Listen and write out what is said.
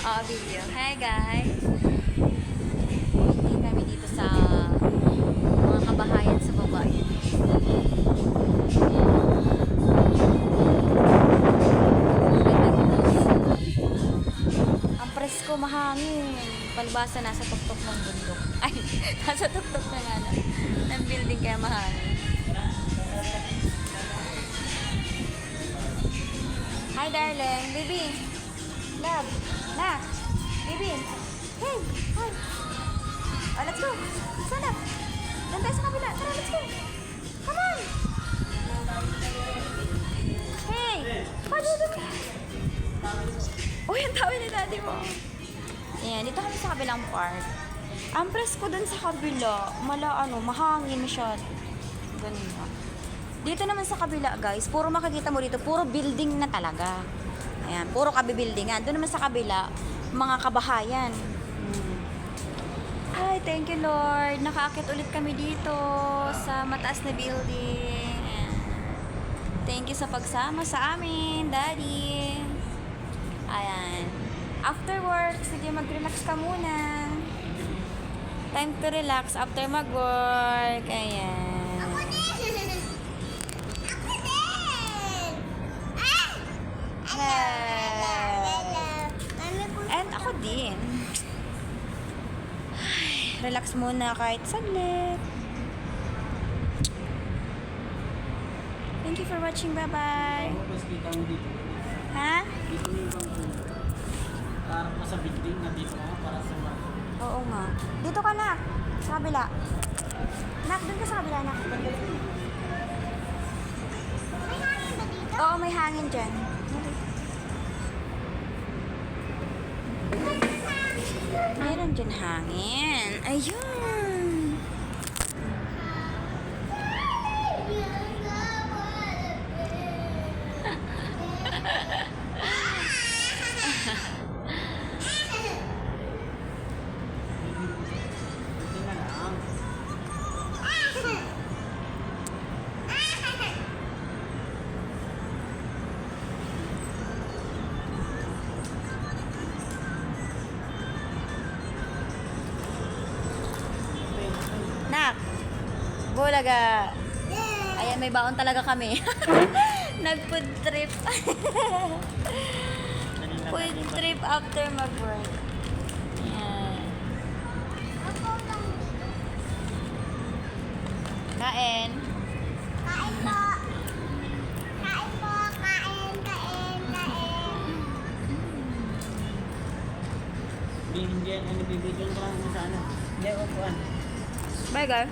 Video. Hi guys! Hindi kami dito sa mga kabahayan sa baba. Ang presko, mahangin. Palibasa nasa tuktok ng bundok. Ay, nasa tuktok ng ng building kaya mahangin. Hi darling, baby. Love. Nak. Baby. Hey. Hi. Oh, let's go. Sana. Doon tayo sa kabila. Tara, let's go. Come on. Hey. Paano? Uy, ang tawa ni daddy mo. Ayan, dito kami sa kabilang park. Ang presko dun sa kabila. Mahangin siya. Ganun ba. Dito naman sa kabila, guys, puro makikita mo dito, puro building na talaga. Ayan, puro kabibuildingan. Doon naman sa kabila, mga kabahayan. Ay, thank you Lord. Nakaakit ulit kami dito sa mataas na building. Ayan. Thank you sa pagsama sa amin, Daddy. Ayan. After work, sige mag-relax ka muna. Time to relax after mag-work. Ayan. And ako din. Ay, relax muna kahit saglit. Thank you for watching. Bye-bye. Ha? Dito mo yung bang para po sa building na dito para sa Oo nga. Dito ka na. Sa kabila. Nak, doon ka sa kabila, nak. May hangin ba dito? Oo, may hangin dyan. Meron dyan hangin. Ayun. building na lang. Nak. Bulaga. Ayan, may baon talaga kami. Nag-food trip. Food trip after mag-work. Ayan. Ako lang. Kain. Kain po. Kain po. Kain. Hindi, ano, bibigyan ko lang sa ano. Hindi, upuan. Bye guys.